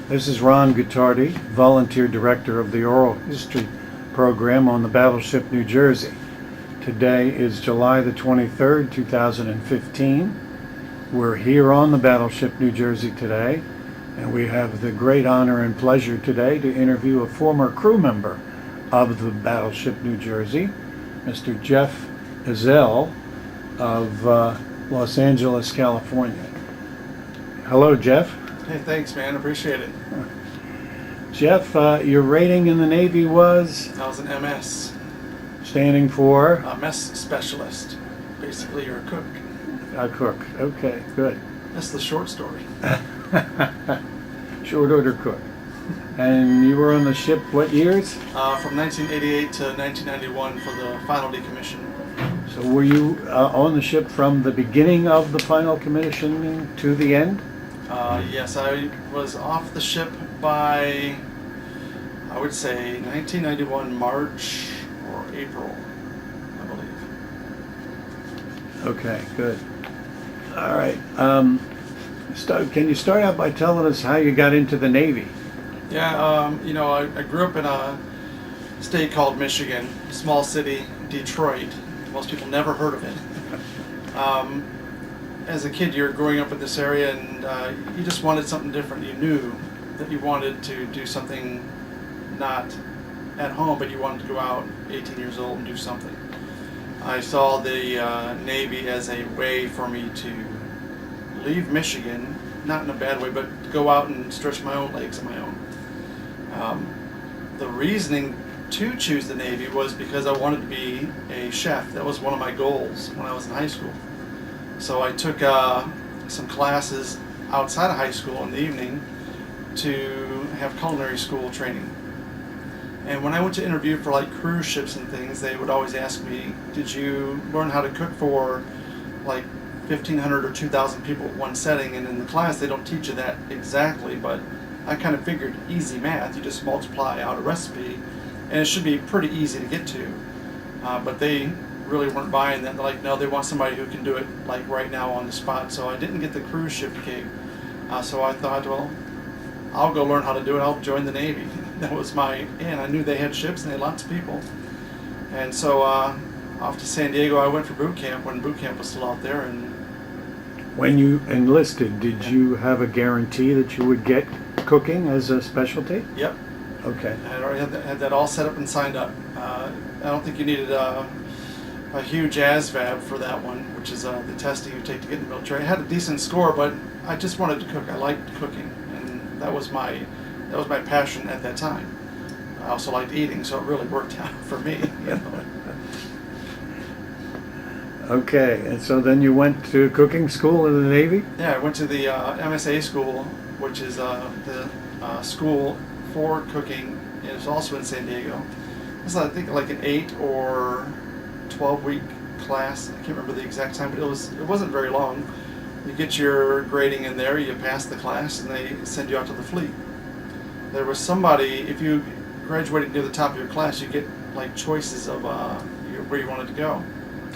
This is Ron Guttardi, Volunteer Director of the Oral History Program on the Battleship New Jersey. Today is July the 23rd, 2015. We're here on the Battleship New Jersey today, and we have the great honor and pleasure today to interview a former crew member of the Battleship New Jersey, Mr. Jeff Ezell of Los Angeles, California. Hello, Jeff. Hey, thanks, man. Appreciate it. Jeff, your rating in the Navy was? I was an MS. Standing for? A mess specialist. Basically, you're a cook. A cook. Okay, good. That's the short story. Short order cook. And you were on the ship what years? From 1988 to 1991 for the final decommission. So were you on the ship from the beginning of the final commissioning to the end? Yes, I was off the ship by, I would say, 1991 March or April, I believe. Okay, good. All right. Can you start out by telling us how you got into the Navy? Yeah, I grew up in a state called Michigan, small city, Detroit. Most people never heard of it. As a kid, you're growing up in this area and you just wanted something different. You knew that you wanted to do something not at home, but you wanted to go out 18 years old and do something. I saw the Navy as a way for me to leave Michigan, not in a bad way, but go out and stretch my own legs on my own. The reasoning to choose the Navy was because I wanted to be a chef. That was one of my goals when I was in high school. So I took some classes outside of high school in the evening to have culinary school training. And when I went to interview for like cruise ships and things, they would always ask me, did you learn how to cook for like 1,500 or 2,000 people at one setting? And in the class they don't teach you that exactly, but I kind of figured easy math. You just multiply out a recipe and it should be pretty easy to get to. But they really weren't buying that. They're like, no, they want somebody who can do it like right now on the spot. So I didn't get the cruise ship gig. So I thought, well, I'll go learn how to do it. I'll join the Navy. That was and I knew they had ships and they had lots of people. And so off to San Diego, I went for boot camp when boot camp was still out there. And when you enlisted, did you have a guarantee that you would get cooking as a specialty? Yep. Okay. I had already had that all set up and signed up. I don't think you needed a huge ASVAB for that one, which is the testing you take to get in the military. I had a decent score, but I just wanted to cook. I liked cooking, and that was my passion at that time. I also liked eating, so it really worked out for me. You know? Okay, and so then you went to cooking school in the Navy? Yeah, I went to the MSA school, which is the school for cooking. It's also in San Diego. It's I think like an 8 or 12-week class. I can't remember the exact time, but it wasn't very long. You get your grading in there, you pass the class, and they send you out to the fleet. There was somebody, if you graduated near the top of your class, you get like choices of where you wanted to go.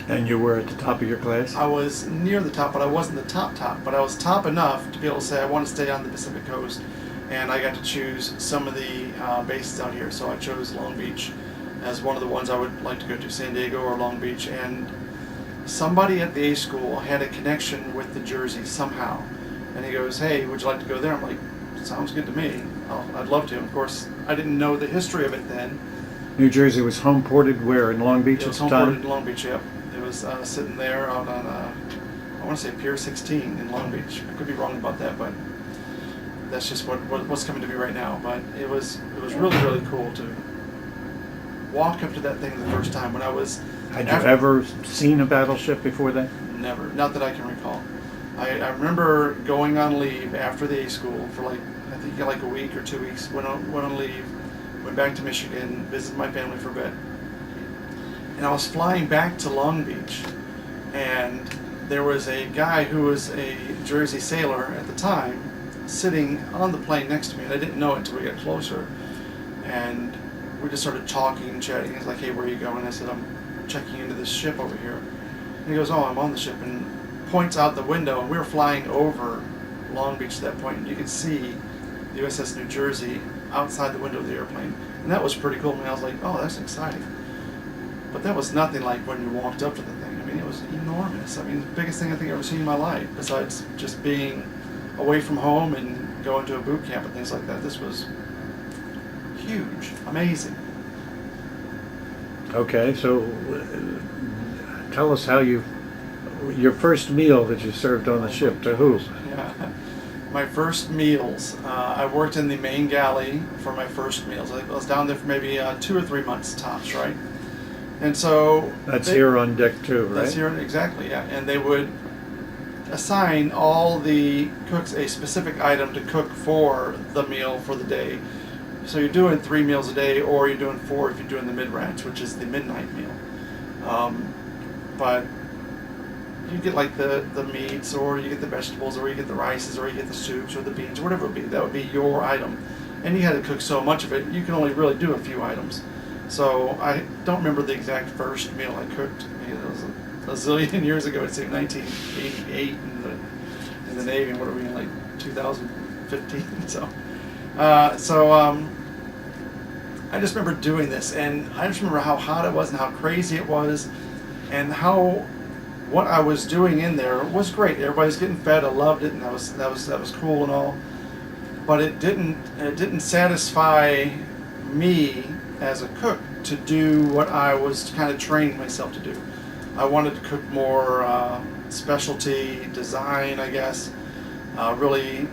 And you were at the top of your class? I was near the top, but I wasn't the top, but I was top enough to be able to say I want to stay on the Pacific Coast, and I got to choose some of the bases out here. So I chose Long Beach as one of the ones I would like to go to, San Diego or Long Beach. And somebody at the A school had a connection with the Jersey somehow, and he goes, hey, would you like to go there? I'm like, sounds good to me. I'd love to. Of course, I didn't know the history of it then. New Jersey was home ported where, in Long Beach It was at the home time? ported in Long Beach, yep. It was sitting there out on, I want to say Pier 16 in Long Beach. I could be wrong about that, but that's just what's coming to me right now. But it was really, really cool to walk up to that thing the first time when I was... Had you ever seen a battleship before that? Never, not that I can recall. I remember going on leave after the A school for I think like a week or 2 weeks, went on leave, went back to Michigan, visited my family for a bit. And I was flying back to Long Beach, and there was a guy who was a Jersey sailor at the time sitting on the plane next to me, and I didn't know it until we got closer. And we just started talking and chatting. He's like, hey, where are you going? I said, I'm checking into this ship over here. And he goes, oh, I'm on the ship, and points out the window, and we were flying over Long Beach at that point, and you could see the USS New Jersey outside the window of the airplane. And that was pretty cool. I mean, I was like, oh, that's exciting. But that was nothing like when you walked up to the thing. I mean, it was enormous. I mean, the biggest thing I think I've ever seen in my life, besides just being away from home and going to a boot camp and things like that. This was huge, amazing. Okay, so tell us how your first meal that you served on the ship, to who? Yeah, my first meals. I worked in the main galley for my first meals. I was down there for maybe 2 or 3 months tops, right? And so That's here on deck too, right? that's here, exactly, yeah. And they would assign all the cooks a specific item to cook for the meal for the day. So you're doing 3 meals a day, or you're doing 4 if you're doing the mid-range, which is the midnight meal. But you get like the meats, or you get the vegetables, or you get the rices, or you get the soups, or the beans, or whatever it would be. That would be your item. And you had to cook so much of it, you can only really do a few items. So I don't remember the exact first meal I cooked. It was a zillion years ago. I'd say 1988 in the Navy. What are we in, like 2015? So I just remember doing this, and I just remember how hot it was and how crazy it was, and how what I was doing in there was great. Everybody's getting fed. I loved it, and that was cool and all. But it didn't satisfy me as a cook to do what I was kind of training myself to do. I wanted to cook more specialty design, I guess, really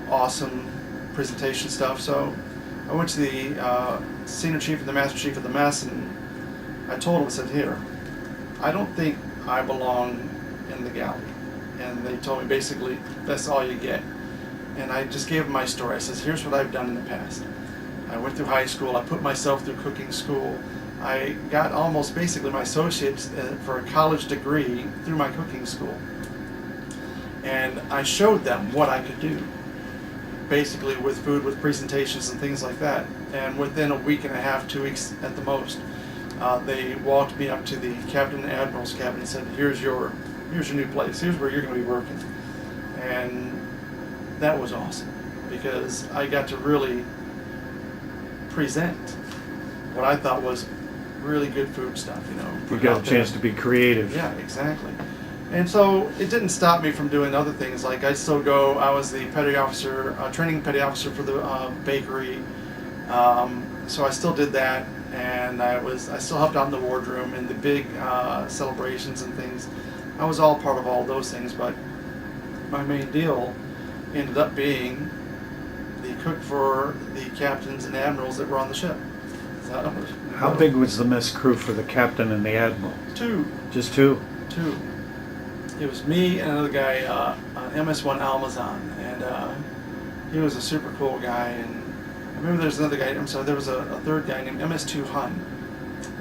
awesome presentation stuff. So I went to the senior chief and the master chief of the mess, and I told him, I said, here, I don't think I belong in the galley. And they told me basically, that's all you get. And I just gave them my story. I says, here's what I've done in the past. I went through high school. I put myself through cooking school. I got almost basically my associates for a college degree through my cooking school. And I showed them what I could do, basically with food, with presentations and things like that. And within a week and a half, 2 weeks at the most, they walked me up to the captain and admiral's cabin and said, here's your new place. Here's where you're going to be working. And that was awesome, because I got to really present what I thought was really good food stuff, You got a chance to be creative. Yeah, exactly. And so it didn't stop me from doing other things. Like I was the petty officer, training petty officer for the bakery. So I still did that, and I still helped out in the wardroom and the big celebrations and things. I was all part of all those things, but my main deal ended up being the cook for the captains and admirals that were on the ship. How big was the mess crew for the captain and the admiral? 2. Just 2? 2. It was me and another guy, MS-1 Almazan, and he was a super cool guy. And I remember there was another guy, there was a third guy named MS-2 Hun,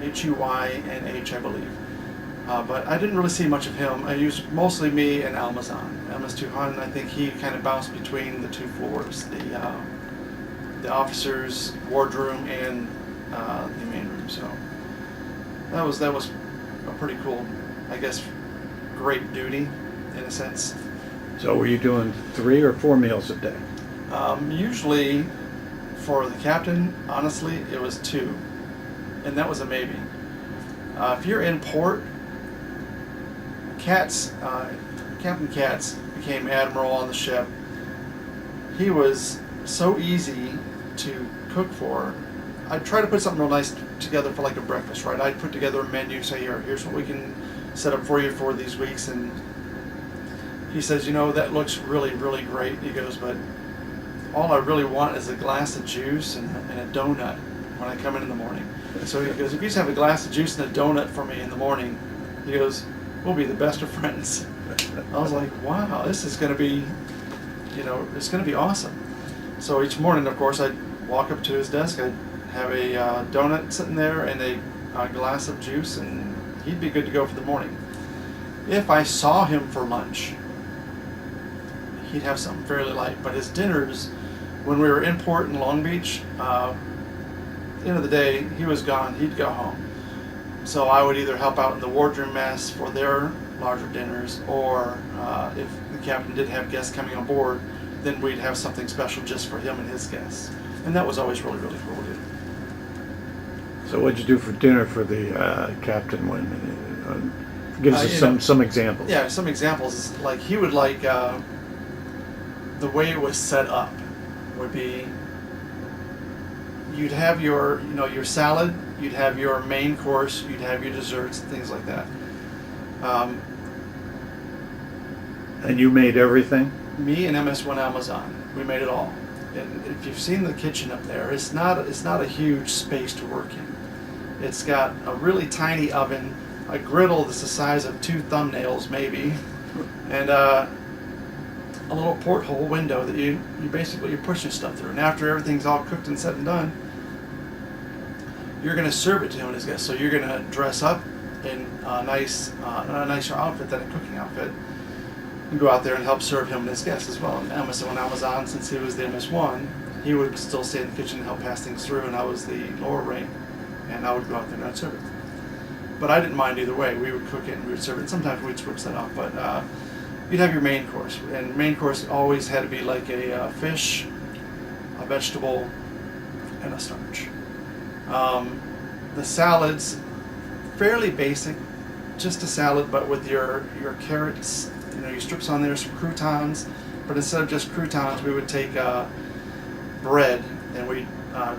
Huynh, I believe. But I didn't really see much of him. I used mostly me and Almazan. MS-2 Hun, I think he kind of bounced between the 2 floors, the officers' wardroom and the main room. So that was a pretty cool, I guess, great duty in a sense. So were you doing 3 or 4 meals a day? Usually for the captain, honestly, it was 2, and that was a maybe. If you're in port, Captain Katz became admiral on the ship. He was so easy to cook for. I'd try to put something real nice together for like a breakfast, right? I'd put together a menu, say, here's what we can set up for you for these weeks. And he says, that looks really, really great. He goes, but all I really want is a glass of juice and a donut when I come in the morning. So he goes, if you just have a glass of juice and a donut for me in the morning, he goes, we'll be the best of friends. I was like, wow, this is going to be, it's going to be awesome. So each morning, of course, I'd walk up to his desk, I'd have a donut sitting there and a glass of juice, and he'd be good to go for the morning. If I saw him for lunch, he'd have something fairly light. But his dinners, when we were in port in Long Beach, at the end of the day, he was gone. He'd go home. So I would either help out in the wardroom mess for their larger dinners, or if the captain did have guests coming on board, then we'd have something special just for him and his guests. And that was always really, really cool to do. So what'd you do for dinner for the captain when? Give us some examples. Yeah, some examples is like he would like the way it was set up would be you'd have your your salad, you'd have your main course, you'd have your desserts, things like that. And you made everything? Me and MS1 Amazon, we made it all. And if you've seen the kitchen up there, it's not a huge space to work in. It's got a really tiny oven, a griddle that's the size of 2 thumbnails maybe, and a little porthole window that you're pushing stuff through. And after everything's all cooked and said and done, you're going to serve it to him and his guests. So you're going to dress up in a nicer outfit than a cooking outfit, and go out there and help serve him and his guests as well. And MS1 Amazon, since he was the MS1, he would still stay in the kitchen and help pass things through, and I was the lower rank, and I would go out there and I'd serve it. But I didn't mind either way. We would cook it and we would serve it. Sometimes we'd switch that up, but you'd have your main course, and main course always had to be like a fish, a vegetable, and a starch. The salads, fairly basic, just a salad, but with your carrots, your strips on there, some croutons, but instead of just croutons, we would take bread and we'd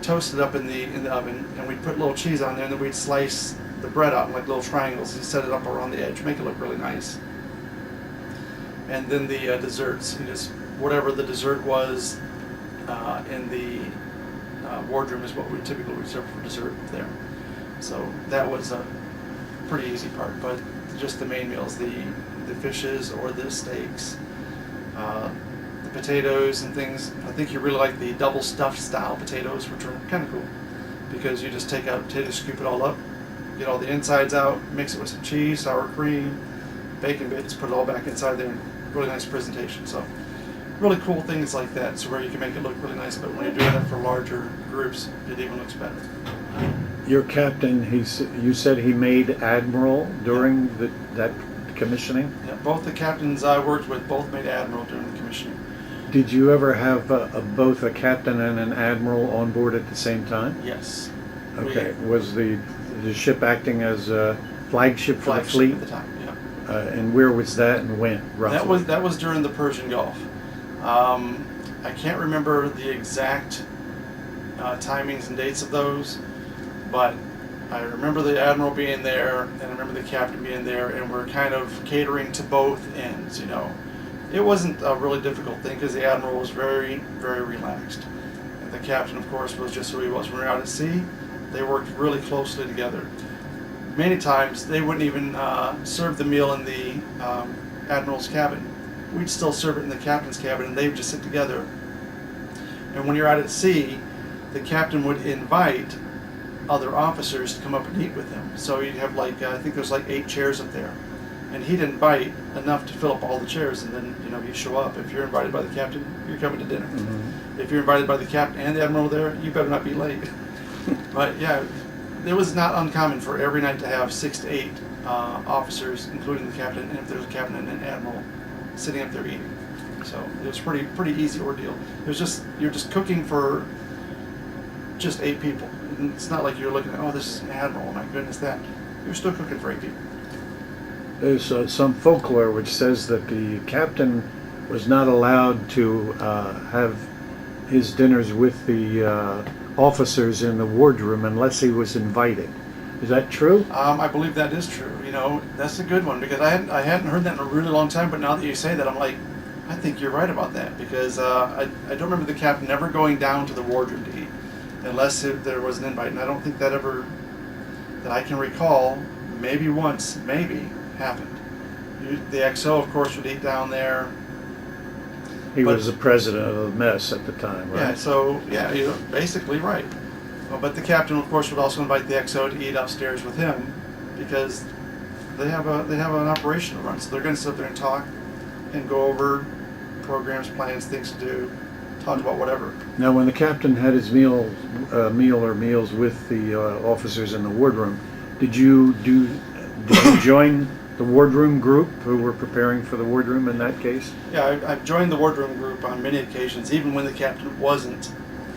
toast it up in the oven, and we'd put little cheese on there, and then we'd slice the bread out in like little triangles and set it up around the edge, make it look really nice. And then the desserts, just whatever the dessert was in the wardroom is what we typically would serve for dessert there. So that was a pretty easy part, but just the main meals, the fishes or the steaks, the potatoes and things. I think you really like the double stuffed style potatoes, which are kind of cool because you just take out potatoes, scoop it all up, get all the insides out, mix it with some cheese, sour cream, bacon bits, put it all back inside there. Really nice presentation. So really cool things like that. So where you can make it look really nice, but when you're doing that for larger groups, it even looks better. Your captain, you said he made admiral during that commissioning? Yeah, both the captains I worked with both made admiral during the commissioning. Did you ever have both a captain and an admiral on board at the same time? Yes. Okay. Was the ship acting as a flagship for the fleet at the time? Yeah. And where was that and when, roughly? That was during the Persian Gulf. I can't remember the exact timings and dates of those, but I remember the admiral being there, and I remember the captain being there, and we're kind of catering to both ends. It wasn't a really difficult thing because the admiral was very, very relaxed, and the captain, of course, was just who he was. When we were out at sea, they worked really closely together. Many times they wouldn't even serve the meal in the admiral's cabin. We'd still serve it in the captain's cabin, and they would just sit together. And when you're out at sea, the captain would invite other officers to come up and eat with him. So you'd have I think there's 8 chairs up there, and he'd invite enough to fill up all the chairs, and then you show up. If you're invited by the captain, you're coming to dinner. Mm-hmm. If you're invited by the captain and the admiral there, you better not be late. But yeah, it was not uncommon for every night to have 6 to 8 officers, including the captain, and if there's a captain and an admiral, sitting up there eating. So it was pretty easy ordeal. You're just cooking for just 8 people. And it's not like you're looking at, oh, this is an admiral, oh my goodness, that. You're still cooking for 8 people. There's some folklore which says that the captain was not allowed to have his dinners with the officers in the wardroom unless he was invited. Is that true? I believe that is true. That's a good one because I hadn't heard that in a really long time. But now that you say that, I'm like, I think you're right about that because I don't remember the captain ever going down to the wardroom to eat unless there was an invite, and I don't think that I can recall. Maybe once, maybe happened. The XO, of course, would eat down there. He was the president of the mess at the time, right? Yeah. So you're basically right. But the captain, of course, would also invite the XO to eat upstairs with him because they have an operation to run. So they're going to sit there and talk and go over programs, plans, things to do, talk about whatever. Now, when the captain had his meals with the officers in the wardroom, did you join the wardroom group who were preparing for the wardroom in that case? Yeah, I've joined the wardroom group on many occasions, even when the captain wasn't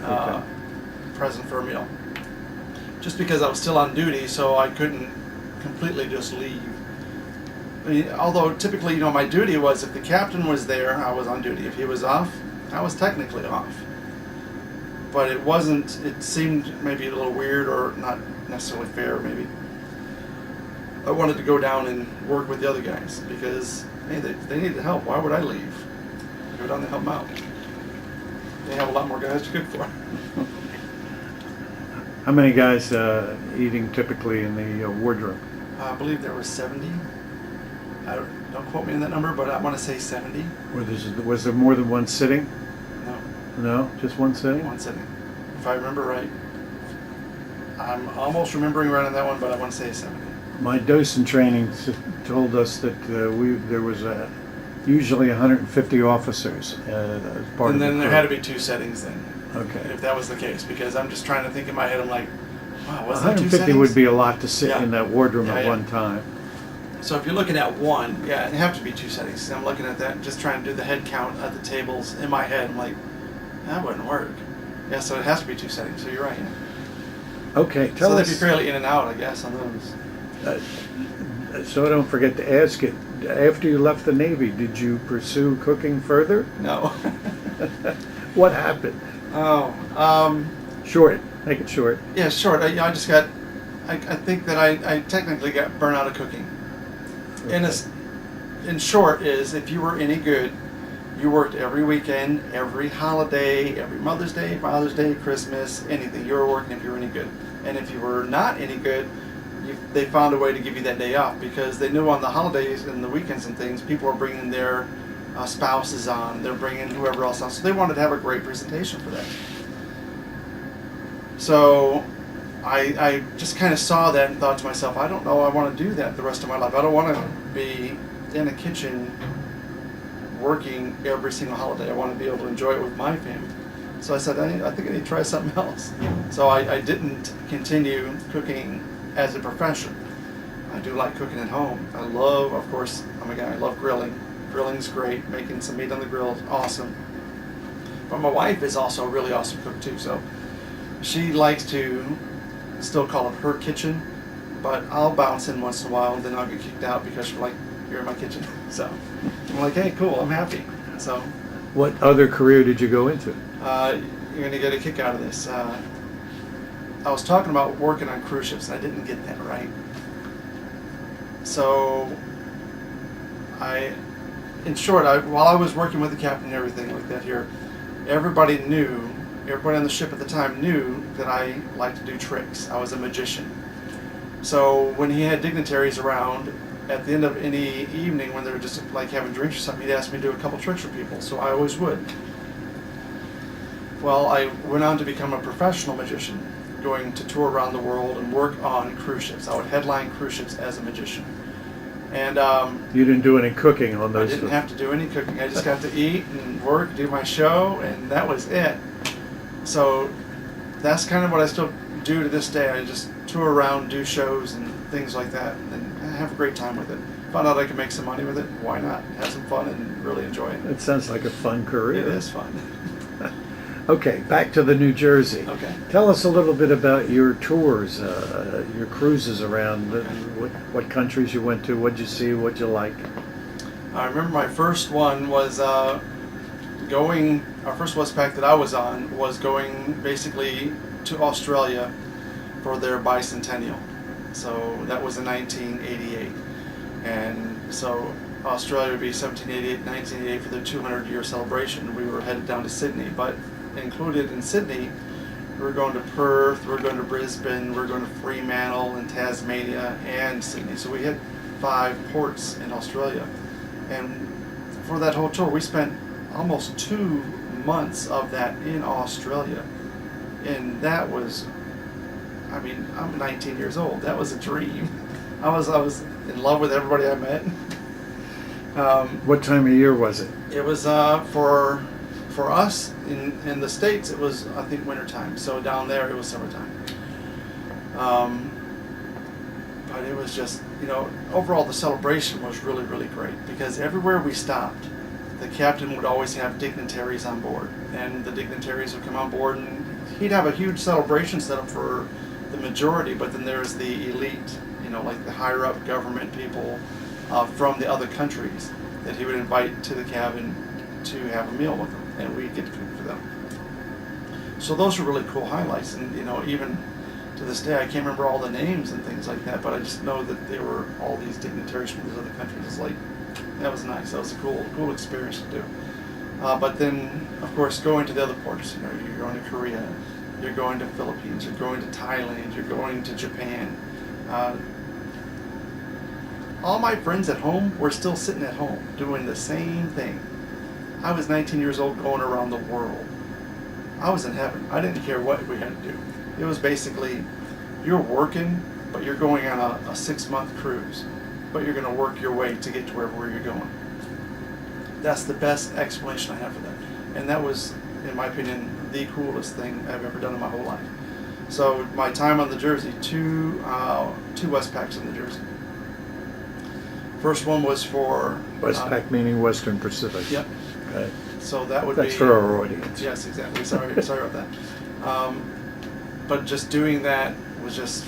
Okay. present for a meal. Just because I was still on duty, so I couldn't completely just leave. I mean, although typically, my duty was if the captain was there, I was on duty. If he was off, I was technically off. But it wasn't, it seemed maybe a little weird or not necessarily fair, maybe. I wanted to go down and work with the other guys because, hey, they needed help. Why would I leave? Go down and help them out. They have a lot more guys to cook for. How many guys eating typically in the wardroom? I believe there were 70. Don't quote me on that number, but I want to say 70. Was there more than one sitting? No, No, just one sitting? one sitting. If I remember right. I'm almost remembering right on that one, but I want to say 70. My docent training told us that there was usually 150 officers as part And of then the there crew. had to be 2 settings then, Okay. if that was the case, because I'm just trying to think in my head, I'm like, wow, was that 2 150 settings? would be a lot to sit Yeah. in that wardroom Yeah, at yeah. one time. So if you're looking at one, yeah, it'd have to be 2 settings. I'm looking at that, just trying to do the head count at the tables in my head. I'm like, that wouldn't work. Yeah, so it has to be 2 settings. So you're right. Yeah. Okay, tell So they'd us. be fairly in and out, I guess, on those. So I don't forget to ask it. After you left the Navy, did you pursue cooking further? No. What happened? Oh, Short. Make it short. yeah, short. I just got. I think that I technically got burnt out of cooking. Okay. In short, is if you were any good, you worked every weekend, every holiday, every Mother's Day, Father's Day, Christmas, anything. You were working if you were any good. And if you were not any good, they found a way to give you that day off because they knew on the holidays and the weekends and things, people were bringing their spouses on, they're bringing whoever else on. So they wanted to have a great presentation for that. So I just kind of saw that and thought to myself, I don't know I want to do that the rest of my life. I don't want to be in a kitchen working every single holiday. I want to be able to enjoy it with my family. So I said, I think I need to try something else. So I didn't continue cooking as a profession. I do like cooking at home. I love, of course, I'm a guy, I love grilling. Grilling's great. Making some meat on the grill is awesome. But my wife is also a really awesome cook too. So she likes to still call it her kitchen, but I'll bounce in once in a while and then I'll get kicked out because she's like, you're in my kitchen. So I'm like, hey, cool, I'm happy. So What other career did you go into? you're going to get a kick out of this. I was talking about working on cruise ships, and I didn't get that right. So, in short, while I was working with the captain and everything like that here, everybody on the ship at the time knew that I liked to do tricks. I was a magician. So when he had dignitaries around, at the end of any evening when they were just like having drinks or something, he'd ask me to do a couple tricks for people, so I always would. Well, I went on to become a professional magician, going to tour around the world and work on cruise ships. I would headline cruise ships as a magician. And You didn't do any cooking on I those? didn't have to do any cooking. I just got to eat and work, do my show, and that was it. So that's kind of what I still do to this day. I just tour around, do shows and things like that, and I have a great time with it. Found out I could make some money with it. Why not? Have some fun and really enjoy it. It sounds like a fun career. It is fun. Okay, back to the New Jersey. Okay. Tell us a little bit about your tours, your cruises around. What countries you went to, what'd you see, what'd you like? I remember my first one was our first Westpac that I was on was going basically to Australia for their bicentennial. So that was in 1988. And so Australia would be 1788, 1988 for their 200-year celebration. We were headed down to Sydney, but included in Sydney, we were going to Perth, we were going to Brisbane, we were going to Fremantle and Tasmania and Sydney. So we hit 5 ports in Australia. And for that whole tour, we spent almost 2 months of that in Australia. And that was, I mean, I'm 19 years old. That was a dream. I was in love with everybody I met. What time of year was it? It was for us in the States, it was, I think, wintertime. So down there, it was summertime. But it was just overall the celebration was really, really great because everywhere we stopped, the captain would always have dignitaries on board, and the dignitaries would come on board, and he'd have a huge celebration set up for the majority, but then there's the elite, like the higher up government people from the other countries that he would invite to the cabin to have a meal with them, and we'd get food for them. So those are really cool highlights, and even to this day I can't remember all the names and things like that, but I just know that they were all these dignitaries from these other countries. It's like, that was nice. That was a cool experience to do. But then, of course, going to the other ports, you're going to Korea, you're going to Philippines, you're going to Thailand, you're going to Japan. All my friends at home were still sitting at home doing the same thing. I was 19 years old going around the world. I was in heaven. I didn't care what we had to do. It was basically, you're working, but you're going on a 6-month cruise, but you're going to work your way to get to wherever you're going. That's the best explanation I have for that. And that was, in my opinion, the coolest thing I've ever done in my whole life. So my time on the Jersey, two Westpacks on the Jersey. First one was for... Westpac meaning Western Pacific. Yep. Okay. So that would That's be... for our audience. Yes, exactly. Sorry about that. But just doing that was just...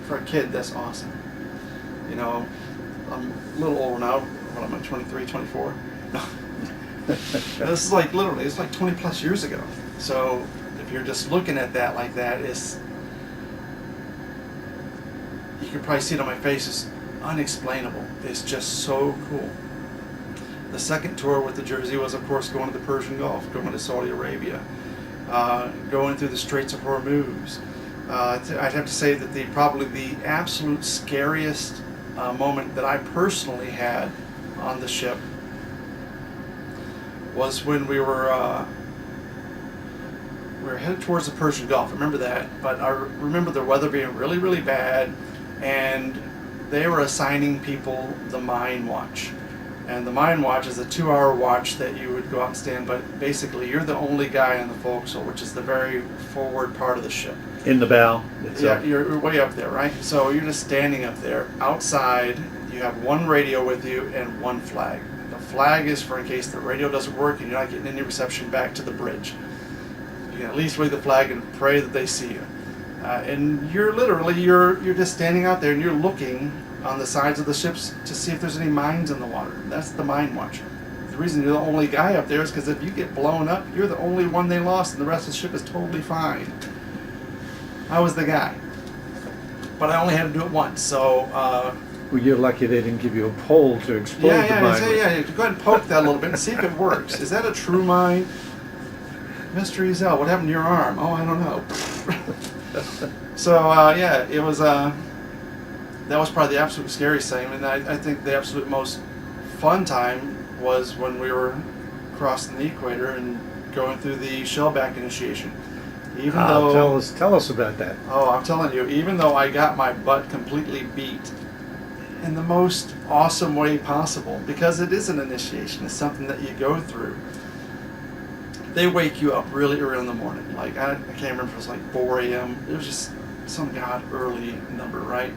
for a kid, that's awesome. I'm a little older now. What am I, 23, 24? No. This is like literally, it's like 20 plus years ago. So if you're just looking at that like that, you can probably see it on my face, it's unexplainable. It's just so cool. The second tour with the Jersey was, of course, going to the Persian Gulf, going to Saudi Arabia, going through the Straits of Hormuz. I'd have to say that probably the absolute scariest moment that I personally had on the ship was when we were headed towards the Persian Gulf. I remember that, but I remember the weather being really, really bad, and they were assigning people the mine watch. And the mine watch is a 2-hour watch that you would go out and stand, but basically you're the only guy on the forecastle, which is the very forward part of the ship. In the bow itself. Yeah, you're way up there, right? So you're just standing up there. Outside, you have one radio with you and one flag. The flag is for in case the radio doesn't work and you're not getting any reception back to the bridge. You can at least wave the flag and pray that they see you. And you're just standing out there and you're looking on the sides of the ships to see if there's any mines in the water. That's the mine watch. The reason you're the only guy up there is because if you get blown up, you're the only one they lost and the rest of the ship is totally fine. I was the guy. But I only had to do it once, so... Well, you're lucky they didn't give you a pole to explode the mine. Yeah, go ahead and poke that a little bit and see if it works. Is that a true mine? Mr. Ezell, what happened to your arm? Oh, I don't know. So, it was... that was probably the absolute scariest thing, and I think the absolute most fun time was when we were crossing the equator and going through the shellback initiation. Even though, tell us about that. Oh, I'm telling you, even though I got my butt completely beat in the most awesome way possible, because it is an initiation, it's something that you go through. They wake you up really early in the morning. Like, I can't remember if it was like 4 a.m. It was just some early number, right?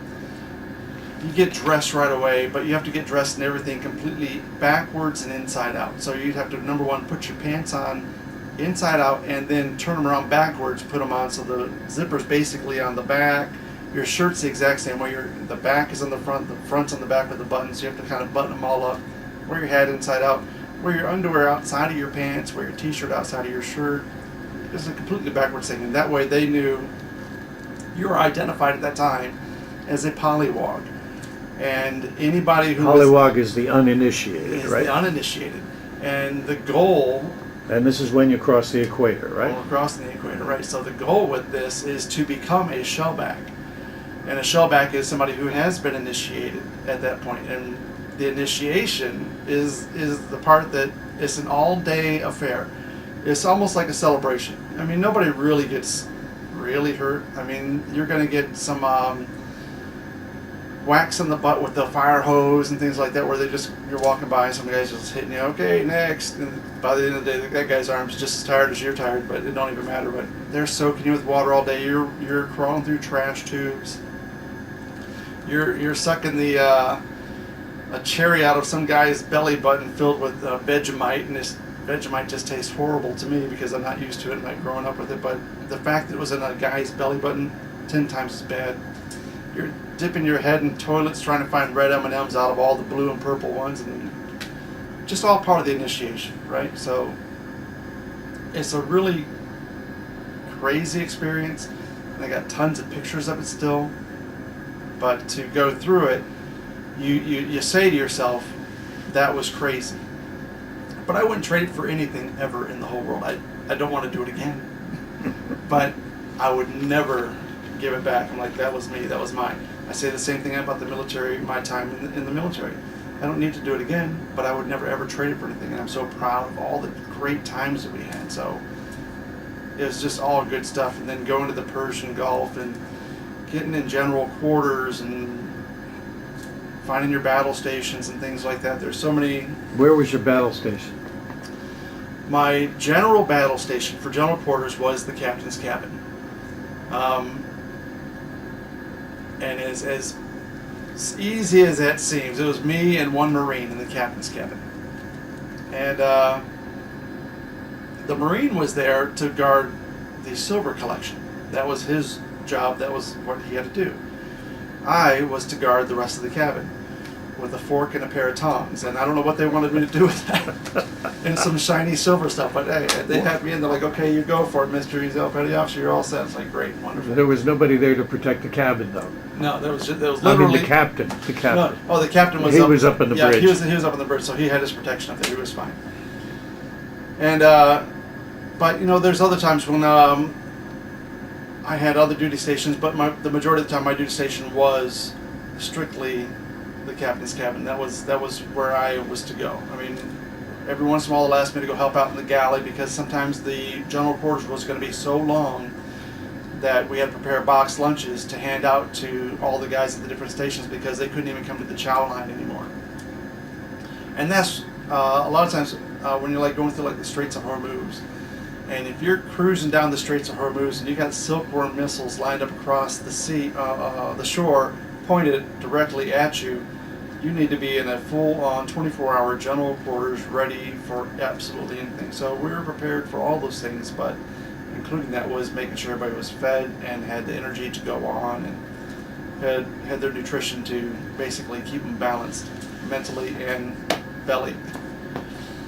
You get dressed right away, but you have to get dressed in everything completely backwards and inside out. So you'd have to, number one, put your pants on inside out and then turn them around backwards, put them on so the zipper's basically on the back. Your shirt's the exact same way. The back is on the front's on the back with the buttons. You have to kind of button them all up. Wear your hat inside out. Wear your underwear outside of your pants. Wear your t-shirt outside of your shirt. It's a completely backwards thing. And that way they knew you were identified at that time as a polywog. And anybody who Polywog is the uninitiated, right? The uninitiated. And the goal... And this is when you cross the equator, right? Well, crossing the equator, right. So the goal with this is to become a shellback. And a shellback is somebody who has been initiated at that point. And the initiation is the part that it's an all-day affair. It's almost like a celebration. I mean, nobody really gets really hurt. I mean, you're going to get some whacks in the butt with the fire hose and things like that, where you're walking by and some guys just hitting you, okay, next. And by the end of the day, that guy's arm's just as tired as you're tired, but it don't even matter. But they're soaking you with water all day. You're crawling through trash tubes. you're sucking the a cherry out of some guy's belly button filled with Vegemite, and this Vegemite just tastes horrible to me because I'm not used to it, like growing up with it. But the fact that it was in a guy's belly button, 10 times as bad. You're dipping your head in toilets trying to find red M&Ms out of all the blue and purple ones, and just all part of the initiation, right? So it's a really crazy experience, and I got tons of pictures of it still. But to go through it, you say to yourself, that was crazy. But I wouldn't trade it for anything ever in the whole world. I don't want to do it again. But I would never give it back. I'm like, that was me, that was mine. I say the same thing about the military, my time in the military. I don't need to do it again, but I would never ever trade it for anything. And I'm so proud of all the great times that we had. So it was just all good stuff. And then going to the Persian Gulf and getting in general quarters and finding your battle stations and things like that. There's so many. Where was your battle station? My general battle station for general quarters was the captain's cabin. And as easy as that seems, it was me and one Marine in the captain's cabin. And the Marine was there to guard the silver collection. That was his job. That was what he had to do. I was to guard the rest of the cabin with a fork and a pair of tongs, and I don't know what they wanted me to do with that. And some shiny silver stuff, but hey, they had me in. They're like, "Okay, you go for it, Mr. Ezell, Petty Officer. You're all set." It's like, great, wonderful. There was nobody there to protect the cabin, though. No, there was literally. I mean, the captain. The captain. No, the captain was. He was up on the bridge. Yeah, he was up on the bridge, so he had his protection up there. He was fine. And but there's other times when I had other duty stations, but the majority of the time my duty station was strictly the captain's cabin. That was where I was to go. I mean, every once in a while they'll ask me to go help out in the galley because sometimes the general quarters was going to be so long that we had to prepare boxed lunches to hand out to all the guys at the different stations because they couldn't even come to the chow line anymore. And that's a lot of times when you're like going through like the Straits of Hormuz, and if you're cruising down the Straits of Hormuz and you got silkworm missiles lined up across the sea, the shore, pointed directly at you, you need to be in a full-on 24-hour general quarters ready for absolutely anything. So we were prepared for all those things, but including that was making sure everybody was fed and had the energy to go on and had their nutrition to basically keep them balanced mentally and belly.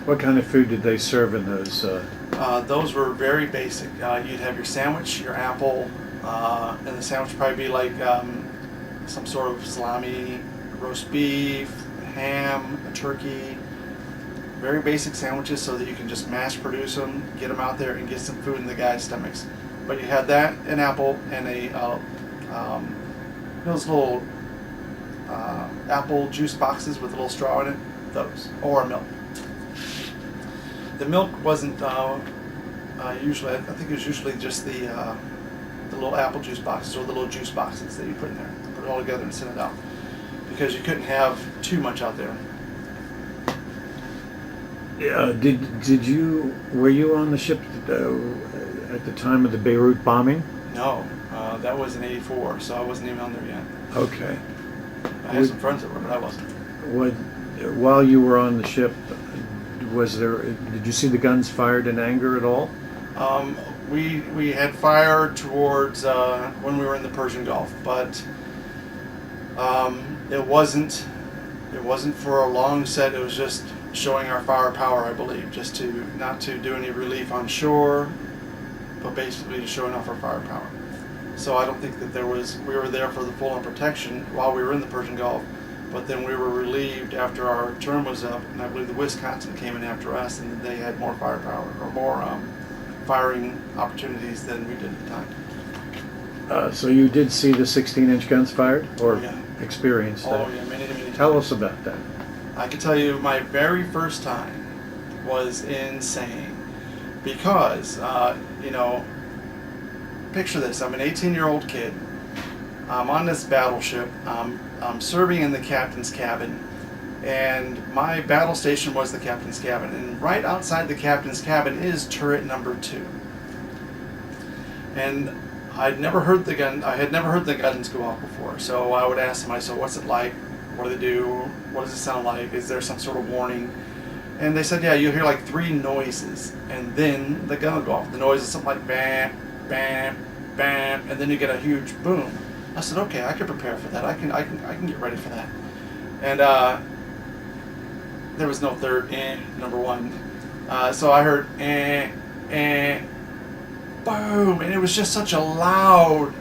What kind of food did they serve in those? Those were very basic. You'd have your sandwich, your apple, and the sandwich would probably be like some sort of salami, roast beef, ham, a turkey. Very basic sandwiches so that you can just mass produce them, get them out there, and get some food in the guys' stomachs. But you had that, an apple, and those little apple juice boxes with a little straw in it. Those, or milk. The milk wasn't usually. I think it was usually just the little apple juice boxes or the little juice boxes that you put in there. Put it all together and send it out because you couldn't have too much out there. Were you on the ship at the time of the Beirut bombing? No, that was in '84, so I wasn't even on there yet. Okay. I had some friends that were, but I wasn't. While you were on the ship, did you see the guns fired in anger at all? We had fire towards when we were in the Persian Gulf, but it wasn't for a long set. It was just showing our firepower, I believe, just to not to do any relief on shore, but basically just showing off our firepower. So I don't think that we were there for the full-on protection while we were in the Persian Gulf, but then we were relieved after our term was up, and I believe the Wisconsin came in after us, and they had more firepower or more firing opportunities than we did at the time. So you did see the 16-inch guns fired, or yeah. experienced that? Oh yeah, many times. Tell us about that. I can tell you my very first time was insane because, picture this, I'm an 18-year-old kid, I'm on this battleship, I'm serving in the captain's cabin, and my battle station was the captain's cabin, and right outside the captain's cabin is turret number 2. And I had never heard the guns go off before. So I would ask them, so what's it like? What do they do? What does it sound like? Is there some sort of warning? And they said, yeah, you'll hear like 3 noises, and then the gun will go off. The noise is something like bam, bam, bam, and then you get a huge boom. I said, okay, I can prepare for that. I can get ready for that. And there was no third number one. So I heard boom, and it was just such a loud,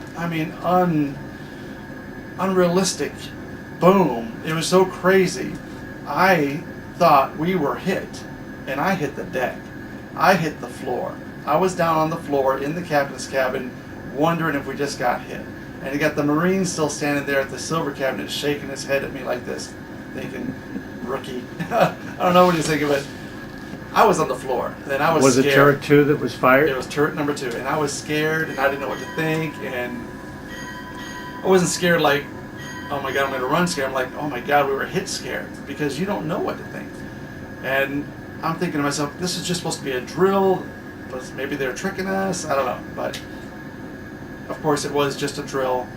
unrealistic boom. It was so crazy. I thought we were hit, and I hit the deck. I hit the floor. I was down on the floor in the captain's cabin wondering if we just got hit. And you got the Marine still standing there at the silver cabinet shaking his head at me like this, thinking, rookie. I don't know what he's thinking, but I was on the floor. Then I was scared. Was it turret 2 that was fired? It was turret number 2, and I was scared, and I didn't know what to think, and I wasn't scared like, oh my God, I'm going to run scared. I'm like, oh my God, we were hit scared, because you don't know what to think. And I'm thinking to myself, this is just supposed to be a drill, but maybe they're tricking us. I don't know, but of course it was just a drill.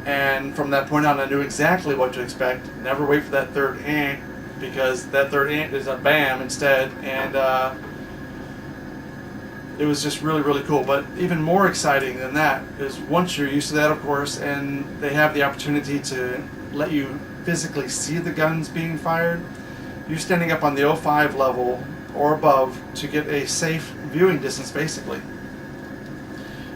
And from that point on, I knew exactly what to expect. Never wait for that third because that third is a bam instead. And it was just really, really cool. But even more exciting than that is once you're used to that, of course, and they have the opportunity to let you physically see the guns being fired, you're standing up on the 05 level or above to get a safe viewing distance, basically,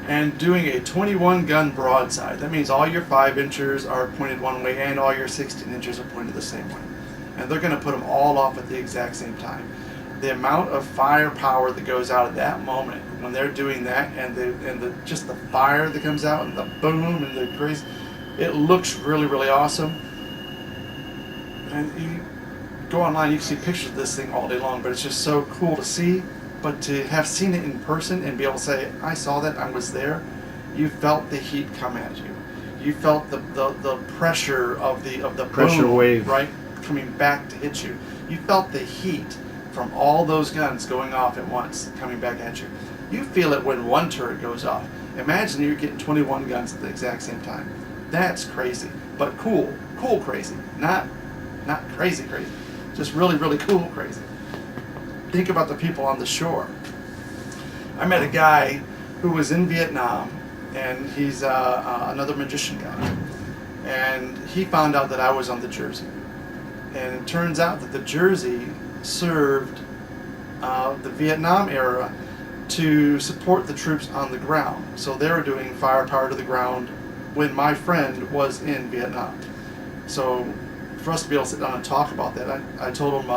and doing a 21 gun broadside. That means all your 5-inchers are pointed one way and all your 16-inchers are pointed the same way, and they're going to put them all off at the exact same time. The amount of firepower that goes out at that moment when they're doing that, and just the fire that comes out, and the boom and the crazy, it looks really, really awesome. And you go online, you can see pictures of this thing all day long, but it's just so cool to see. But to have seen it in person and be able to say, I saw that, I was there, you felt the heat come at you. You felt the pressure of the pressure boom, wave, right, coming back to hit you. You felt the heat from all those guns going off at once, coming back at you. You feel it when one turret goes off. Imagine you're getting 21 guns at the exact same time. That's crazy, but cool crazy, not crazy, just really, really cool crazy. Think about the people on the shore. I met a guy who was in Vietnam, and he's another magician guy, and he found out that I was on the Jersey, and it turns out that the Jersey served the Vietnam era to support the troops on the ground. So they were doing firepower to the ground when my friend was in Vietnam. So for us to be able to sit down and talk about that, I told him,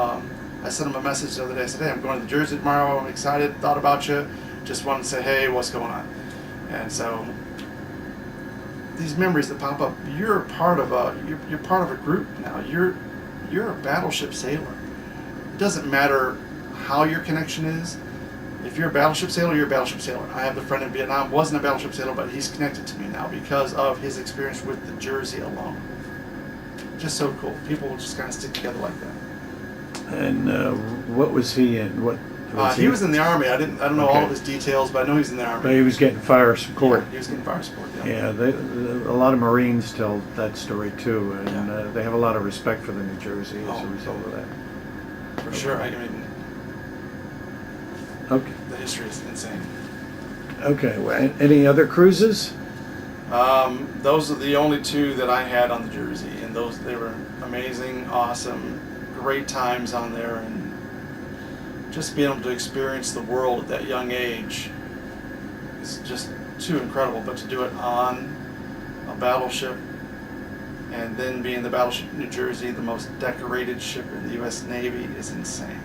I sent him a message the other day. I said, hey, I'm going to the Jersey tomorrow. I'm excited, thought about you. Just wanted to say, hey, what's going on? And so these memories that pop up, you're part of a group now. You're a battleship sailor. It doesn't matter how your connection is. If you're a battleship sailor, you're a battleship sailor. I have a friend in Vietnam, wasn't a battleship sailor, but he's connected to me now because of his experience with the Jersey alone. Just so cool. People will just kind of stick together like that. And what was he in? What was he was in the Army. I don't know Okay. all of his details, but I know he's in the Army. But he was getting fire support. Yeah, he was getting fire support. Yeah, a lot of Marines tell that story too, and they have a lot of respect for the New Jersey as a result of that. For sure. I mean, Okay. the history is insane. Okay. Well, any other cruises? Those are the only 2 that I had on the Jersey, and they were amazing, awesome, great times on there, and just being able to experience the world at that young age is just too incredible. But to do it on a battleship, and then being the battleship New Jersey, the most decorated ship in the U.S. Navy, is insane.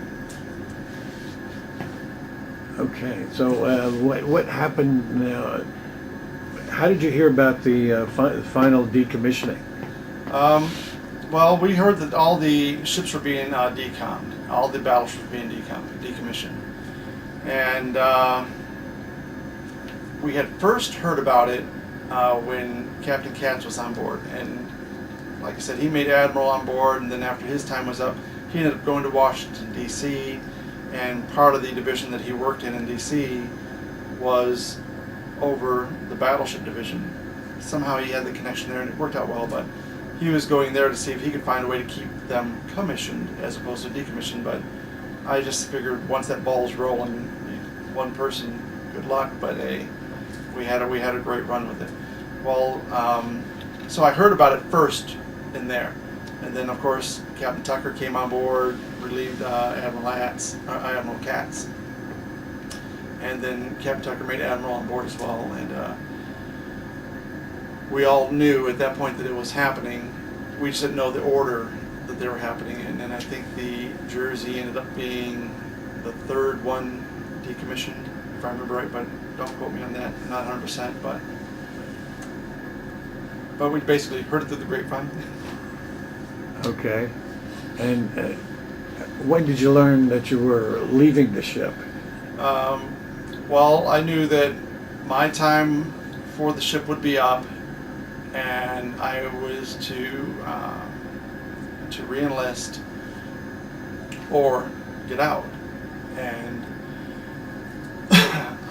Okay. So what happened? How did you hear about the final decommissioning? Well, we heard that all the ships were being decommed. All the battleships were being decommissioned. And we had first heard about it when Captain Katz was on board. And like I said, he made Admiral on board, and then after his time was up, he ended up going to Washington, D.C., and part of the division that he worked in D.C. was over the battleship division. Somehow he had the connection there, and it worked out well. But he was going there to see if he could find a way to keep them commissioned as opposed to decommissioned. But I just figured once that ball's rolling, one person, good luck. But we had a great run with it. Well, so I heard about it first in there, and then of course Captain Tucker came on board, relieved Admiral Katz, and then Captain Tucker made Admiral on board as well, and we all knew at that point that it was happening. We just didn't know the order that they were happening in, and I think the Jersey ended up being the third one decommissioned, if I remember right, but don't quote me on that, not 100%, but we basically heard it through the grapevine. Okay. And when did you learn that you were leaving the ship? Well, I knew that my time for the ship would be up, and I was to re-enlist or get out. And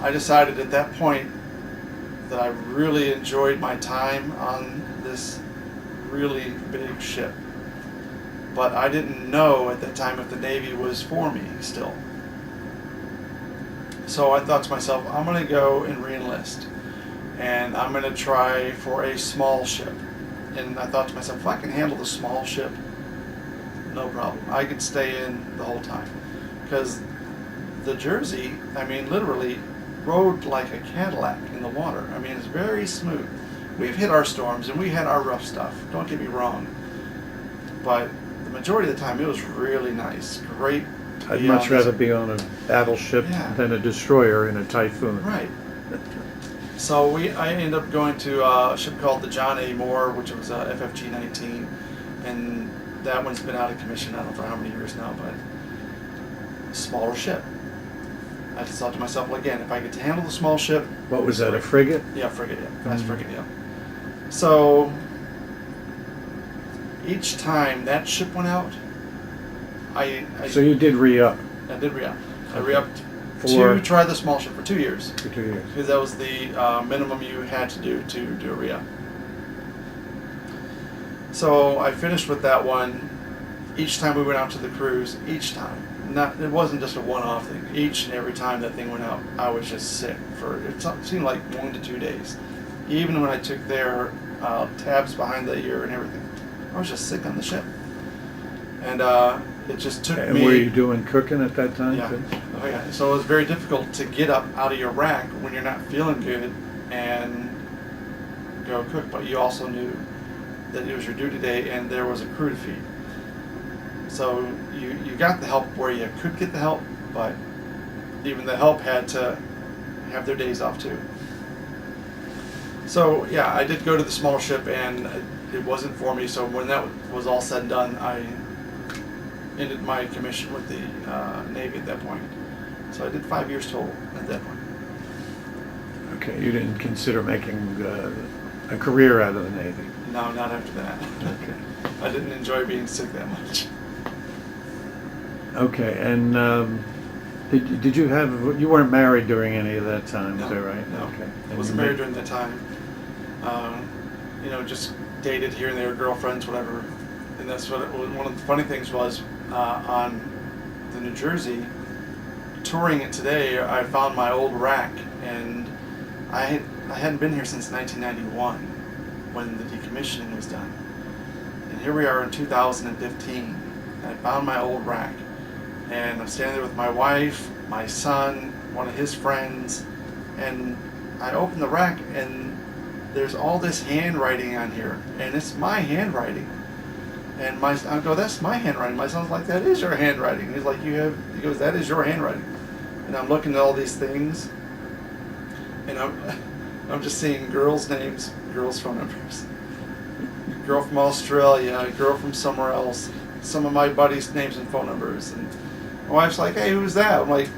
I decided at that point that I really enjoyed my time on this really big ship. But I didn't know at that time if the Navy was for me still. So I thought to myself, I'm going to go and re-enlist. And I'm going to try for a small ship. And I thought to myself, if I can handle the small ship, no problem. I could stay in the whole time. Because the Jersey, I mean, literally rode like a Cadillac in the water. I mean, it's very smooth. We've hit our storms and we had our rough stuff. Don't get me wrong. But the majority of the time, it was really nice. Great. I'd much rather be on a battleship than a destroyer in a typhoon. Right. So I ended up going to a ship called the John A. Moore, which was FFG-19, and that one's been out of commission, I don't know for how many years now, but a smaller ship. I just thought to myself, well, again, if I get to handle the small ship. What was that, a frigate? Yeah, frigate, yeah. Fast frigate, yeah. So each time that ship went out, So you did re-up? I did re-up. I re-upped to try the small ship for 2 years. For 2 years. Because that was the minimum you had to do a re-up. So I finished with that one. Each time we went out to the cruise, each time. It wasn't just a one-off thing. Each and every time that thing went out, I was just sick it seemed like 1 to 2 days. Even when I took their tabs behind the ear and everything, I was just sick on the ship. And it just took me. And were you doing cooking at that time? Yeah. Too? Oh yeah. So it was very difficult to get up out of your rack when you're not feeling good and go cook. But you also knew that it was your duty day and there was a crew to feed. So you got the help where you could get the help, but even the help had to have their days off too. So yeah, I did go to the small ship and it wasn't for me. So when that was all said and done, I ended my commission with the Navy at that point. So I did 5 years total at that point. Okay, you didn't consider making a career out of the Navy? No, not after that. Okay. I didn't enjoy being sick that much. Okay, and did you you weren't married during any of that time, No, is that right? no. Okay. I wasn't married during that time. Just dated here and there, girlfriends, whatever. And that's what one of the funny things was on the New Jersey, touring it today, I found my old rack, and I hadn't been here since 1991 when the decommissioning was done. And here we are in 2015, and I found my old rack. And I'm standing there with my wife, my son, one of his friends, and I open the rack and there's all this handwriting on here, and it's my handwriting. And I go, that's my handwriting. My son's like, that is your handwriting. He's like, he goes, that is your handwriting. And I'm looking at all these things, and I'm just seeing girls' names, girls' phone numbers. Girl from Australia, girl from somewhere else, some of my buddies' names and phone numbers. And my wife's like, hey, who's that? I'm like,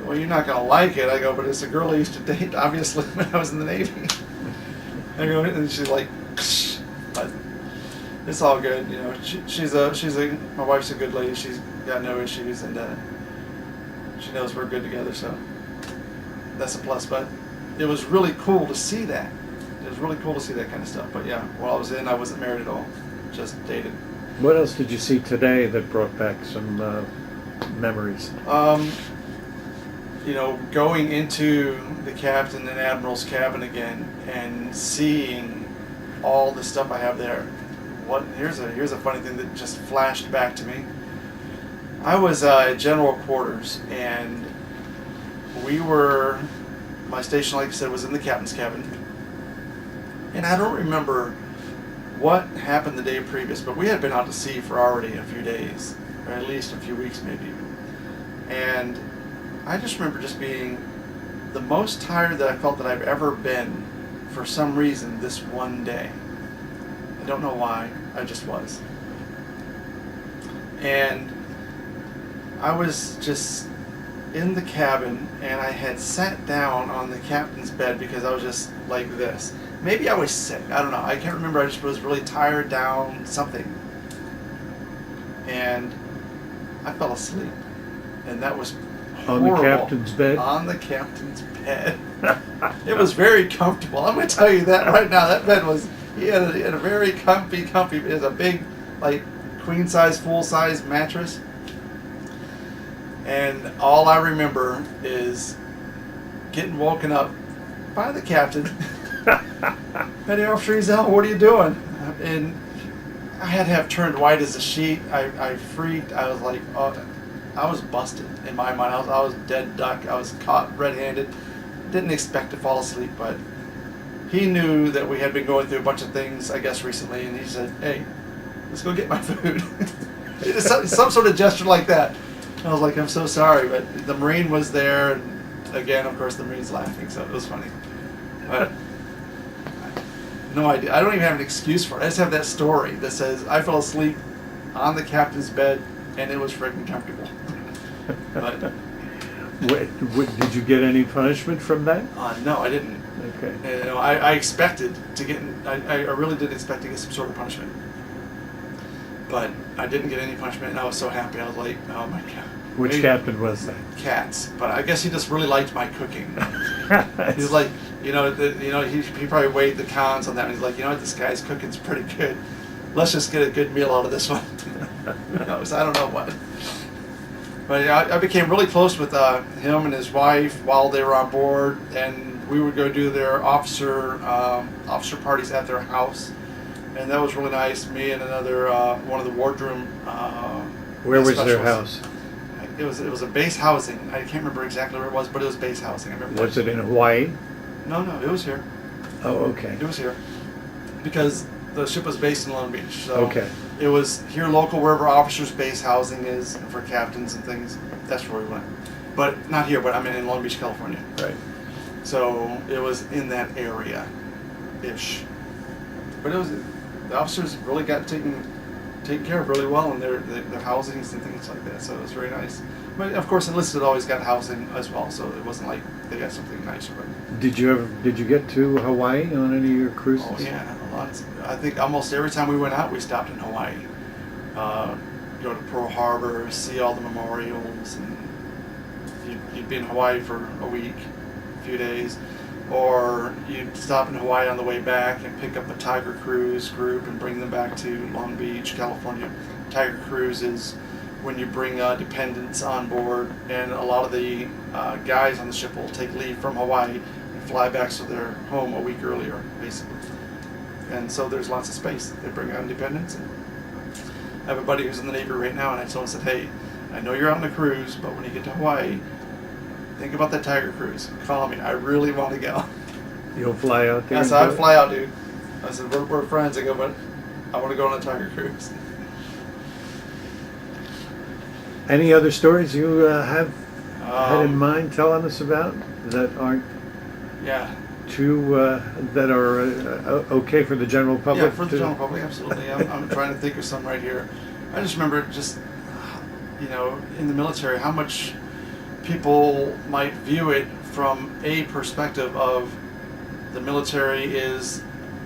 well, you're not going to like it. I go, but it's a girl I used to date, obviously, when I was in the Navy. I go, and she's like, psh. But it's all good. My wife's a good lady. She's got no issues, and she knows we're good together, so that's a plus. But it was really cool to see that. It was really cool to see that kind of stuff. But yeah, while I was in, I wasn't married at all, just dated. What else did you see today that brought back some memories? You know, going into the captain and admiral's cabin again and seeing all the stuff I have there. Here's a funny thing that just flashed back to me. I was at general quarters, and my station, like I said, was in the captain's cabin. And I don't remember what happened the day previous, but we had been out to sea for already a few days, or at least a few weeks maybe. And I just remember just being the most tired that I felt that I've ever been for some reason this one day. I don't know why, I just was. And I was just in the cabin, and I had sat down on the captain's bed because I was just like this. Maybe I was sick, I don't know, I can't remember, I just was really tired, down, something. And I fell asleep, and that was horrible. On the captain's bed? On the captain's bed. It was very comfortable, I'm going to tell you that right now. That bed was, he had a very comfy, it was a big, like, queen-size, full-size mattress. And all I remember is getting woken up by the captain. Petty Officer Ezell, what are you doing? And I had to have turned white as a sheet. I freaked. I was like, oh, I was busted in my mind. I was dead duck. I was caught red-handed. Didn't expect to fall asleep, but he knew that we had been going through a bunch of things, I guess, recently, and he said, hey, let's go get my food. some sort of gesture like that. I was like, I'm so sorry, but the Marine was there, and again, of course, the Marine's laughing, so it was funny. But no idea. I don't even have an excuse for it. I just have that story that says I fell asleep on the captain's bed, and it was freaking comfortable. But Did you get any punishment from that? no, I didn't. Okay. You know, I expected to get. I really did expect to get some sort of punishment, but I didn't get any punishment, and I was so happy. I was like, oh my god. Which captain was that? Katz, but I guess he just really liked my cooking. He's like, he probably weighed the cons on that, and he's like, you know what, this guy's cooking's pretty good. Let's just get a good meal out of this one. So I don't know what. But I became really close with him and his wife while they were on board, and we would go do their officer parties at their house, and that was really nice. Me and another one of the wardroom. Where was their house? It was a base housing. I can't remember exactly where it was, but it was base housing. I remember. Was it in Hawaii? No, it was here. Oh, okay. It was here because the ship was based in Long Beach. So okay. It was here local, wherever officers' base housing is for captains and things. That's where we went. But not here, but I mean in Long Beach, California. Right. So it was in that area-ish. But it was, the officers really got taken care of really well in their housings and things like that. So it was very nice. But of course, enlisted always got housing as well. So it wasn't like they got something nicer. But did you get to Hawaii on any of your cruises? oh yeah, lots. I think almost every time we went out, we stopped in Hawaii. Go to Pearl Harbor, see all the memorials, and you'd be in Hawaii for a week, a few days, or you'd stop in Hawaii on the way back and pick up a Tiger Cruise group and bring them back to Long Beach, California. Tiger Cruise is when you bring dependents on board, and a lot of the guys on the ship will take leave from Hawaii and fly back so they're home a week earlier, basically. And so there's lots of space. They bring on dependents. And I have a buddy who's in the Navy right now, and I told him, said, hey, I know you're on a cruise, but when you get to Hawaii, think about that Tiger Cruise. Call me. I really want to go. You'll fly out there? I said, I'd fly out, dude. I said, we're friends. I go, but I want to go on a Tiger Cruise. Any other stories you have had in mind telling us about that aren't too that are okay for the general public? Yeah, for the general public, absolutely. I'm trying to think of some right here. I just remember just, in the military, how much people might view it from a perspective of the military is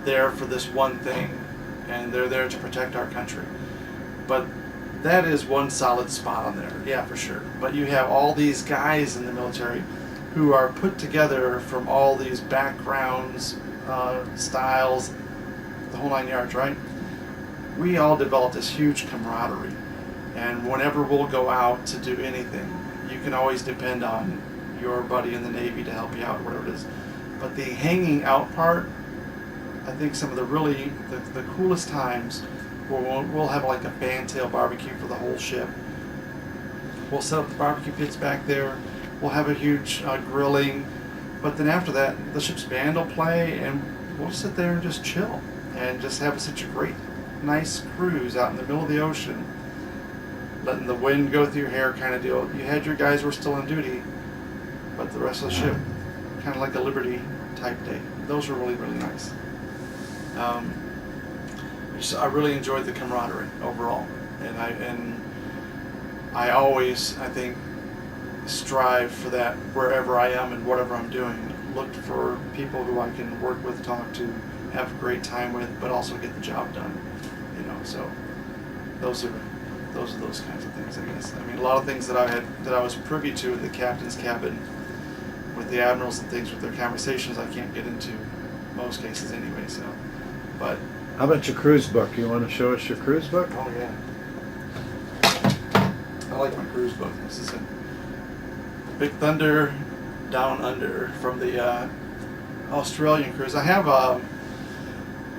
there for this one thing, and they're there to protect our country. But that is one solid spot on there, yeah, for sure. But you have all these guys in the military who are put together from all these backgrounds, styles, the whole 9 yards, right? We all developed this huge camaraderie. And whenever we'll go out to do anything, you can always depend on your buddy in the Navy to help you out, whatever it is. But the hanging out part, I think some of the really, the coolest times, we'll have like a fantail barbecue for the whole ship. We'll set up the barbecue pits back there. We'll have a huge grilling. But then after that, the ship's band will play, and we'll sit there and just chill and just have such a great, nice cruise out in the middle of the ocean, letting the wind go through your hair kind of deal. You had your guys who were still on duty, but the rest of the ship, kind of like a Liberty type day. Those were really, really nice. I really enjoyed the camaraderie overall, and I always, I think, strive for that wherever I am and whatever I'm doing. Look for people who I can work with, talk to, have a great time with, but also get the job done. So those are those kinds of things, I guess. I mean, a lot of things that I was privy to in the captain's cabin with the admirals and things with their conversations, I can't get into most cases anyway. So, but How about your cruise book? You want to show us your cruise book? oh yeah, I like my cruise book. This is a Big Thunder Down Under from the Australian cruise. I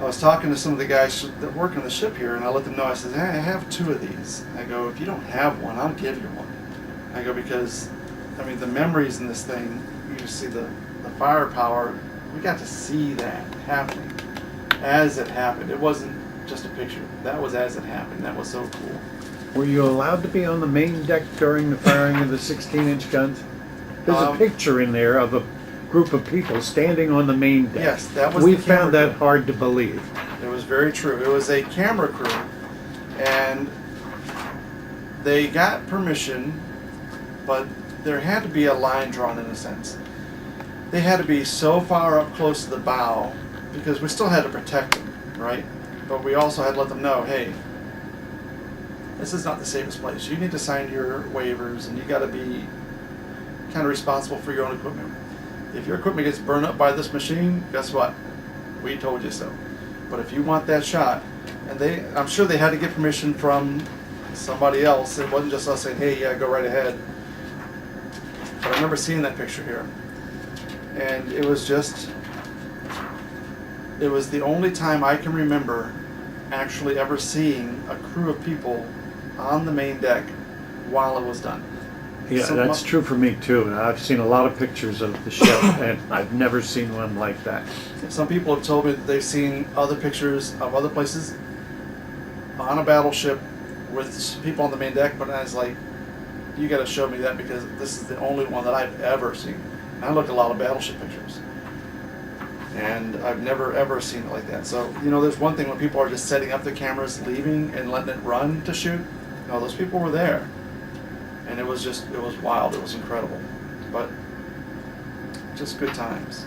was talking to some of the guys that work on the ship here, and I let them know. I said, hey, I have 2 of these. I go, if you don't have one, I'll give you one. I go, because, I mean, the memories in this thing, you just see the firepower. We got to see that happening as it happened. It wasn't just a picture. That was as it happened. That was so cool. Were you allowed to be on the main deck during the firing of the 16-inch guns? There's a picture in there of a group of people standing on the main deck. Yes, that was We the camera found that crew. hard to believe. It was very true. It was a camera crew, and they got permission, but there had to be a line drawn in a sense. They had to be so far up close to the bow, because we still had to protect them, right? But we also had to let them know, hey, this is not the safest place. You need to sign your waivers, and you got to be kind of responsible for your own equipment. If your equipment gets burned up by this machine, guess what? We told you so. But if you want that shot, and I'm sure they had to get permission from somebody else. It wasn't just us saying, hey, yeah, go right ahead. But I remember seeing that picture here. And it was the only time I can remember actually ever seeing a crew of people on the main deck while it was done. Yeah, that's true for me too. I've seen a lot of pictures of the ship, and I've never seen one like that. Some people have told me that they've seen other pictures of other places on a battleship with people on the main deck, but I was like, you got to show me that, because this is the only one that I've ever seen. And I look at a lot of battleship pictures, and I've never ever seen it like that. So, there's one thing when people are just setting up the cameras, leaving and letting it run to shoot. No, those people were there. And it was wild. It was incredible. But just good times.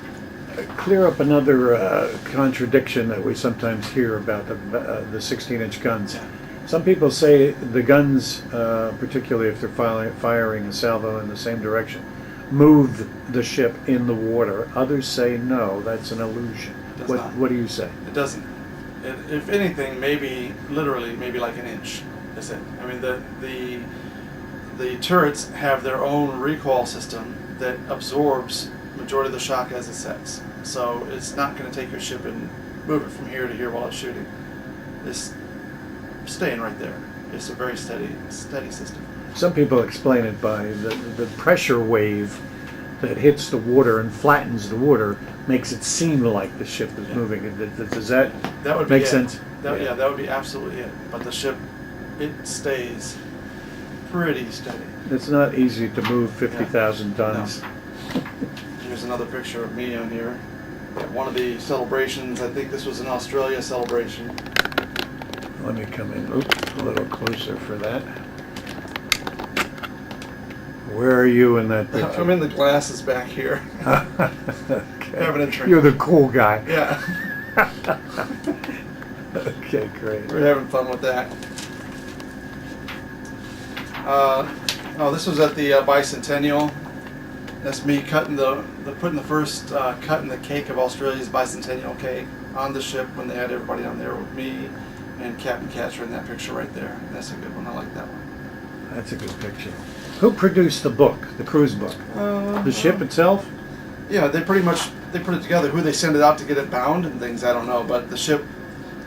Clear up another contradiction that we sometimes hear about the 16-inch guns. Yeah. Some people say the guns, particularly if they're firing a salvo in the same direction, move the ship in the water. Others say no, that's an illusion. It does not. What do you say? It doesn't. If anything, maybe like an inch. That's it. I mean, the turrets have their own recoil system that absorbs majority of the shock as it sets. So it's not going to take your ship and move it from here to here while it's shooting. It's staying right there. It's a very steady system. Some people explain it by the pressure wave that hits the water and flattens the water makes it seem like the ship is moving. Does that would make be sense? That would be absolutely it. But the ship, it stays pretty steady. It's not easy to move 50,000 tons. No. Here's another picture of me on here at one of the celebrations. I think this was an Australia celebration. Let me come in a little closer for that. Where are you in that picture? I'm in the glasses back here. Okay. Having a drink. You're the cool guy. Yeah. Okay, great. We're having fun with that. This was at the bicentennial. That's me putting the first cut in the cake of Australia's bicentennial cake on the ship when they had everybody on there with me and Captain Catcher in that picture right there. That's a good one. I like that one. That's a good picture. Who produced the book, the cruise book? The ship itself? Yeah, they put it together. Who they send it out to get it bound and things, I don't know. But the ship,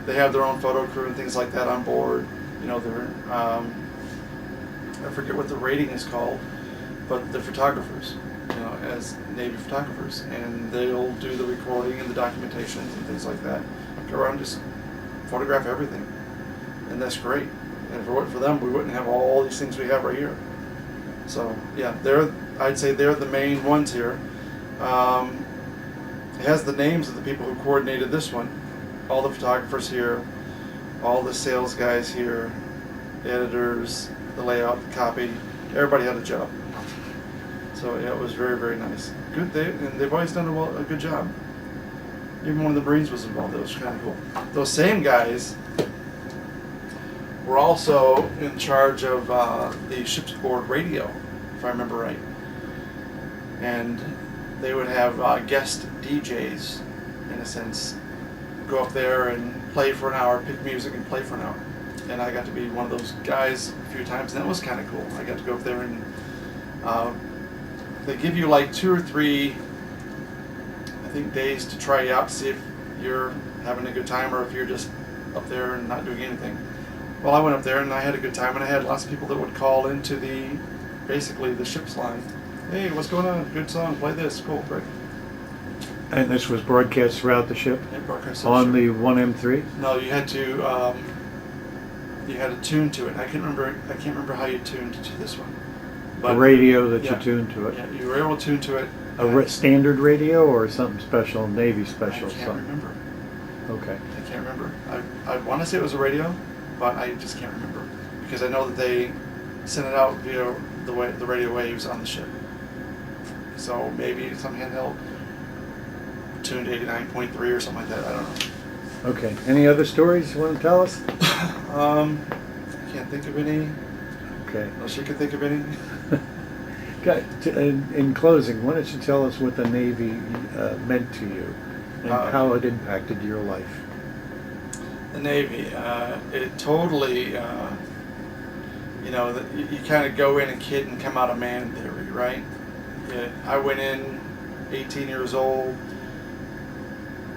they have their own photo crew and things like that on board. You know, they're I forget what the rating is called, but the photographers, you know, as Navy photographers, and they'll do the recording and the documentations and things like that. Go around and just photograph everything, and that's great. And if it weren't for them, we wouldn't have all these things we have right here. So yeah, I'd say they're the main ones here. It has the names of the people who coordinated this one, all the photographers here, all the sales guys here, the editors, the layout, the copy. Everybody had a job. So yeah, it was very, very nice. Good, they've always done a good job. Even one of the Marines was involved. It was kind of cool. Those same guys were also in charge of the ship's board radio, if I remember right. And they would have guest DJs, in a sense, go up there and play for an hour, pick music and play for an hour. And I got to be one of those guys a few times, and that was kind of cool. I got to go up there and they give you like 2 or 3, I think, days to try out, see if you're having a good time or if you're just up there and not doing anything. Well, I went up there and I had a good time, and I had lots of people that would call into basically the ship's line. Hey, what's going on? Good song, play this. Cool, great. And this was broadcast throughout the ship? And broadcast on the 1M3? No, you had to tune to it. I can't remember how you tuned to this one. But a radio that you tuned to it? Yeah, you were able to tune to it. A standard radio or something special, Navy special? I can't remember. Okay. I can't remember. I want to say it was a radio, but I just can't remember. Because I know that they sent it out via the radio waves on the ship. So maybe some handheld tuned 89.3 or something like that. I don't know. Okay. Any other stories you want to tell us? I can't think of any. Okay. Unless you can think of any. In closing, why don't you tell us what the Navy meant to you and how it impacted your life? The Navy, it totally, you know, you kind of go in a kid and come out a man theory, right? I went in 18 years old,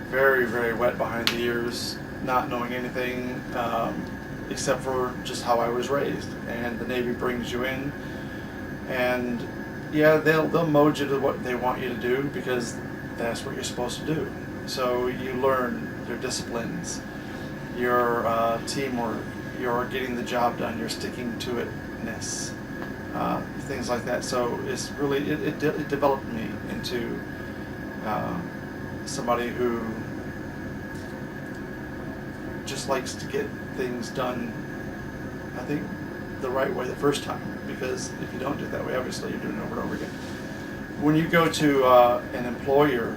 very, very wet behind the ears, not knowing anything except for just how I was raised. And the Navy brings you in, and yeah, they'll mold you to what they want you to do because that's what you're supposed to do. So you learn their disciplines, your teamwork, your getting the job done, your sticking to itness, things like that. So it's really it developed me into somebody who just likes to get things done, I think, the right way the first time, because if you don't do it that way, obviously you're doing it over and over again. When you go to an employer,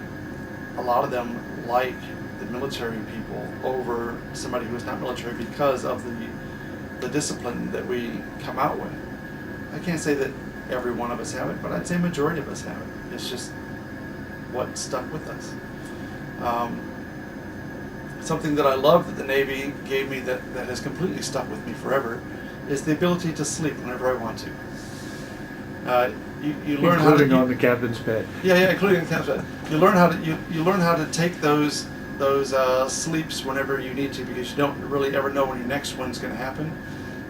a lot of them like the military people over somebody who is not military because of the discipline that we come out with. I can't say that every one of us have it, but I'd say majority of us have it. It's just what stuck with us. Something that I love that the Navy gave me that has completely stuck with me forever is the ability to sleep whenever I want to. You learn how to, on the captain's bed. Yeah, including the captain's bed. You learn how to take those sleeps whenever you need to, because you don't really ever know when your next one's going to happen.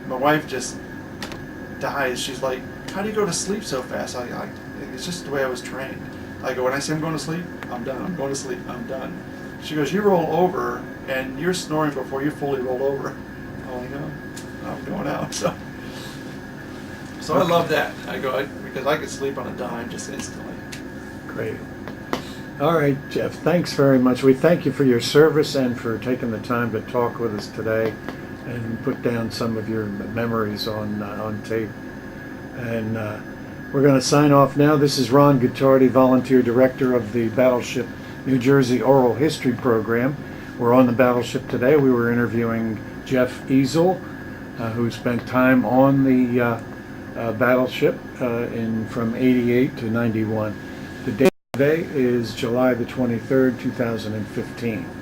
My wife just dies. She's like, "How do you go to sleep so fast?" It's just the way I was trained. I go, when I say I'm going to sleep, I'm done. I'm going to sleep, I'm done. She goes, "You roll over and you're snoring before you fully roll over." I'm like, "No, I'm going out." So I love that. I go because I could sleep on a dime just instantly. Great. All right, Jeff, thanks very much. We thank you for your service and for taking the time to talk with us today and put down some of your memories on tape. And we're going to sign off now. This is Ron Guttardi, Volunteer Director of the Battleship New Jersey Oral History Program. We're on the battleship today. We were interviewing Jeff Ezell, who spent time on the battleship from 88 to 91. The date today is July the 23rd, 2015.